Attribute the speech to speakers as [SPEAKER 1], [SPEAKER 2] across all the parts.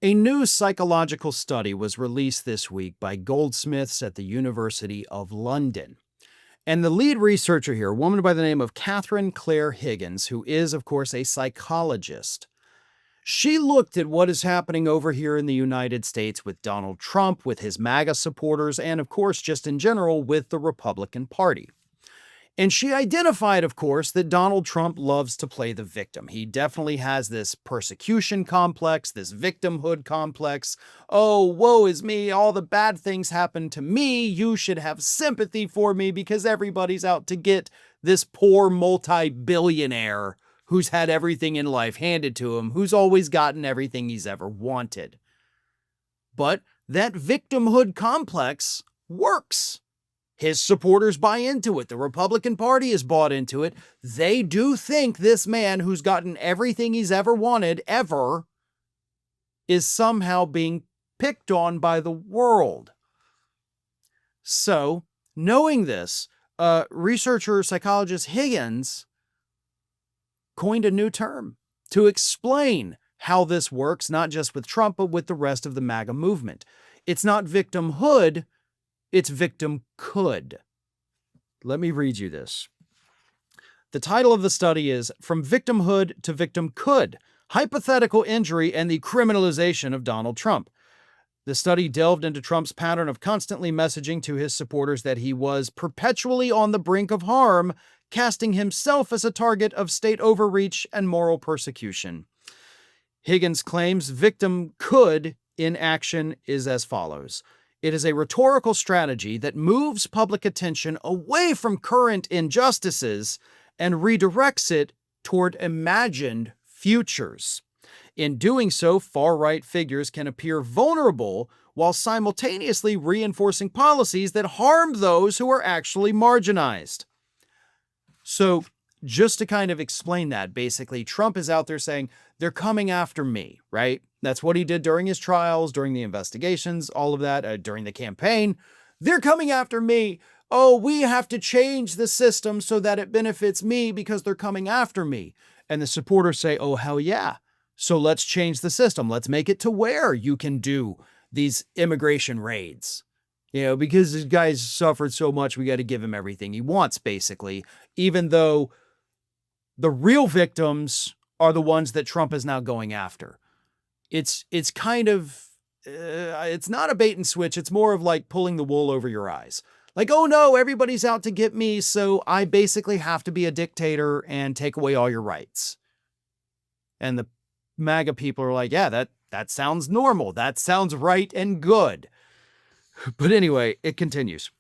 [SPEAKER 1] A new psychological study was released this week by goldsmiths at the University of London. And the lead researcher here, a woman by the name of Catherine Claire Higgins, who is, of course, a psychologist, she looked at what is happening over here in the United States with Donald Trump, with his MAGA supporters, and, of course, just in general with the Republican Party. And she identified, of course, that Donald Trump loves to play the victim. He definitely has this persecution complex, this victimhood complex. Oh, woe is me. All the bad things happen to me. You should have sympathy for me because everybody's out to get this poor multi-billionaire who's had everything in life handed to him, who's always gotten everything he's ever wanted. But that victimhood complex works. His supporters buy into it. The Republican Party is bought into it. They do think this man who's gotten everything he's ever wanted, ever, is somehow being picked on by the world. So, knowing this, researcher psychologist Higgins coined a new term to explain how this works, not just with Trump, but with the rest of the MAGA movement. It's not victimhood, it's victimcould. Let me read you this. The title of the study is From Victimhood to Victimcould, Hypothetical Injury and the Criminalization of Donald Trump. The study delved into Trump's pattern of constantly messaging to his supporters that he was perpetually on the brink of harm, casting himself as a target of state overreach and moral persecution. Higgins claims victimcould in action is as follows. It is a rhetorical strategy that moves public attention away from current injustices and redirects it toward imagined futures. In doing so, far-right figures can appear vulnerable while simultaneously reinforcing policies that harm those who are actually marginalized. So, just to kind of explain that, basically, Trump is out there saying, they're coming after me, right? That's what he did during his trials, during the investigations, all of that, during the campaign. They're coming after me. Oh, we have to change the system so that it benefits me because they're coming after me. And the supporters say, oh, hell yeah. So let's change the system. Let's make it to where you can do these immigration raids. Because this guy's suffered so much, we got to give him everything he wants, basically, even though the real victims are the ones that Trump is now going after. It's kind of, it's not a bait and switch. It's more of like pulling the wool over your eyes. Like, oh no, everybody's out to get me, so I basically have to be a dictator and take away all your rights. And the MAGA people are like, yeah, that sounds normal. That sounds right and good. But anyway, it continues.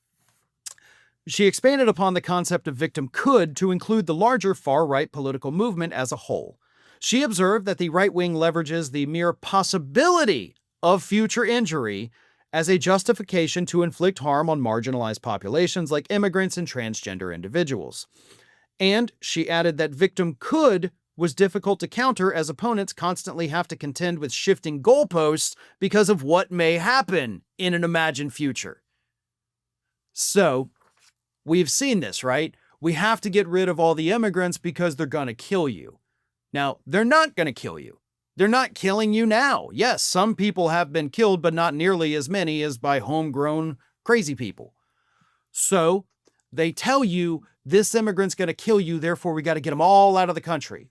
[SPEAKER 1] She expanded upon the concept of victimcould to include the larger far-right political movement as a whole. She observed that the right wing leverages the mere possibility of future injury as a justification to inflict harm on marginalized populations like immigrants and transgender individuals. And she added that victimcould was difficult to counter as opponents constantly have to contend with shifting goalposts because of what may happen in an imagined future. So, we've seen this, right? We have to get rid of all the immigrants because they're going to kill you. Now, they're not going to kill you. They're not killing you now. Yes, some people have been killed, but not nearly as many as by homegrown crazy people. So, they tell you this immigrant's going to kill you, therefore we got to get them all out of the country.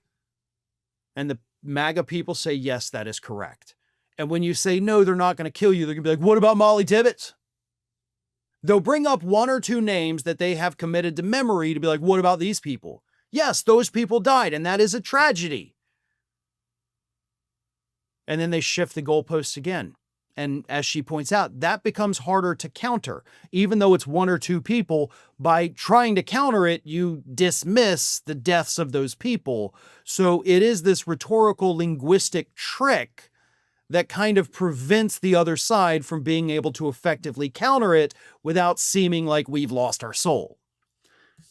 [SPEAKER 1] And the MAGA people say, yes, that is correct. And when you say, no, they're not going to kill you, they're going to be like, what about Molly Tibbetts? They'll bring up one or two names that they have committed to memory to be like, what about these people? Yes, those people died, and that is a tragedy. And then they shift the goalposts again. And as she points out, that becomes harder to counter. Even though it's one or two people, by trying to counter it, you dismiss the deaths of those people. So it is this rhetorical linguistic trick that kind of prevents the other side from being able to effectively counter it without seeming like we've lost our soul.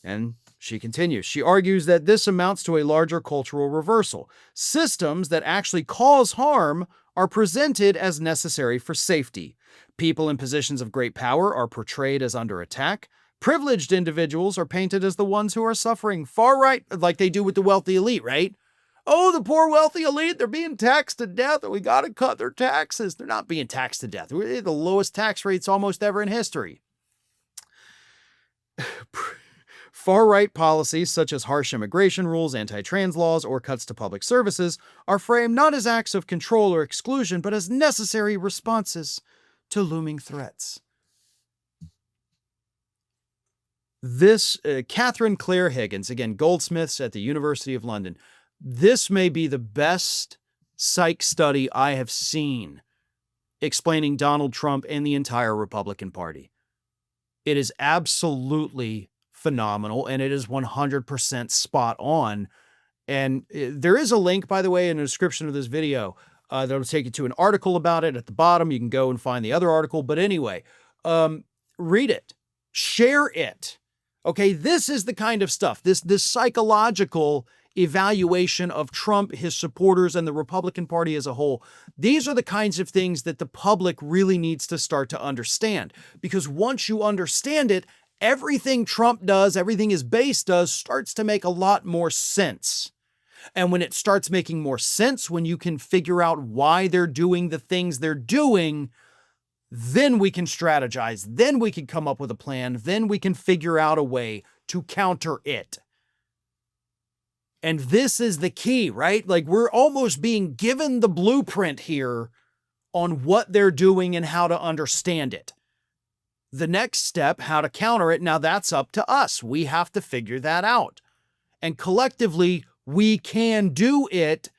[SPEAKER 1] And she continues. She argues that this amounts to a larger cultural reversal. Systems that actually cause harm are presented as necessary for safety. People in positions of great power are portrayed as under attack. Privileged individuals are painted as the ones who are suffering. Far right, like they do with the wealthy elite, right? Oh, the poor wealthy elite, they're being taxed to death, and we got to cut their taxes. They're not being taxed to death. We're the lowest tax rates almost ever in history. Far-right policies such as harsh immigration rules, anti-trans laws, or cuts to public services are framed not as acts of control or exclusion, but as necessary responses to looming threats. This, Catherine Claire Higgins, again, Goldsmiths at the University of London, this may be the best psych study I have seen explaining Donald Trump and the entire Republican Party. It is absolutely phenomenal, and it is 100% spot on. And there is a link, by the way, in the description of this video that'll take you to an article about it at the bottom. You can go and find the other article. But anyway, read it. Share it. Okay, this is the kind of stuff, this psychological evaluation of Trump, his supporters, and the Republican Party as a whole. These are the kinds of things that the public really needs to start to understand. Because once you understand it, everything Trump does, everything his base does, starts to make a lot more sense. And when it starts making more sense, when you can figure out why they're doing the things they're doing, then we can strategize, then we can come up with a plan, then we can figure out a way to counter it. And this is the key, right? Like, we're almost being given the blueprint here on what they're doing and how to understand it. The next step, how to counter it, now that's up to us. We have to figure that out. And collectively, we can do it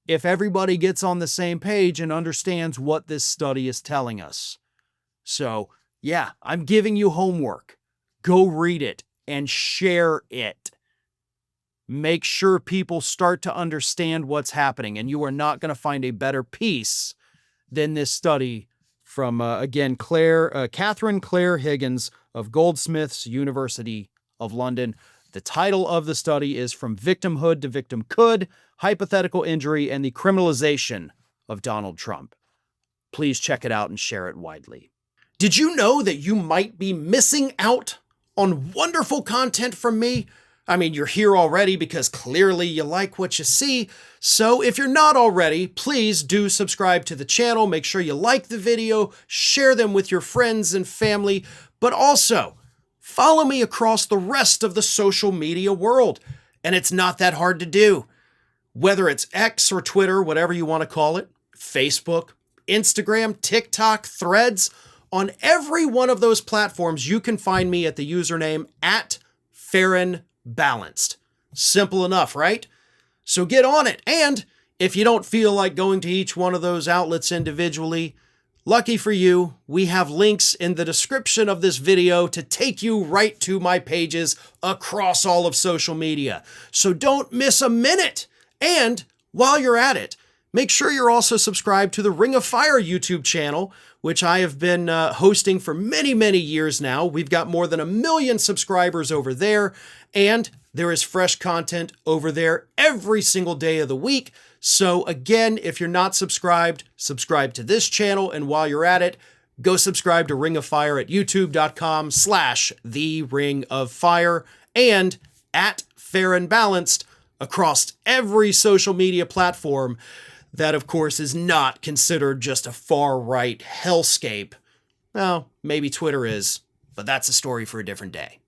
[SPEAKER 1] if everybody gets on the same page and understands what this study is telling us. So, yeah, I'm giving you homework. Go read it and share it. Make sure people start to understand what's happening, and you are not going to find a better piece than this study from, again, Catherine Claire Higgins of Goldsmiths, University of London. The title of the study is From Victimhood to VictimCOULD, Hypothetical Injury and the Criminalization of Donald Trump. Please check it out and share it widely. Did you know that you might be missing out on wonderful content from me? I mean, you're here already because clearly you like what you see. So if you're not already, please do subscribe to the channel. Make sure you like the video, share them with your friends and family, but also follow me across the rest of the social media world. And it's not that hard to do. Whether it's X or Twitter, whatever you want to call it, Facebook, Instagram, TikTok, Threads, on every one of those platforms, you can find me at the username @FarronBalanced. Simple enough, right? So get on it. And if you don't feel like going to each one of those outlets individually, lucky for you, we have links in the description of this video to take you right to my pages across all of social media. So don't miss a minute. And while you're at it, make sure you're also subscribed to the Ring of Fire YouTube channel, which I have been hosting for many, many years now. We've got more than 1 million subscribers over there, and there is fresh content over there every single day of the week. So again, if you're not subscribed, subscribe to this channel, and while you're at it, go subscribe to Ring of Fire at youtube.com/The Ring of Fire and @FarronBalanced across every social media platform that, of course, is not considered just a far-right hellscape. Well, maybe Twitter is, but that's a story for a different day.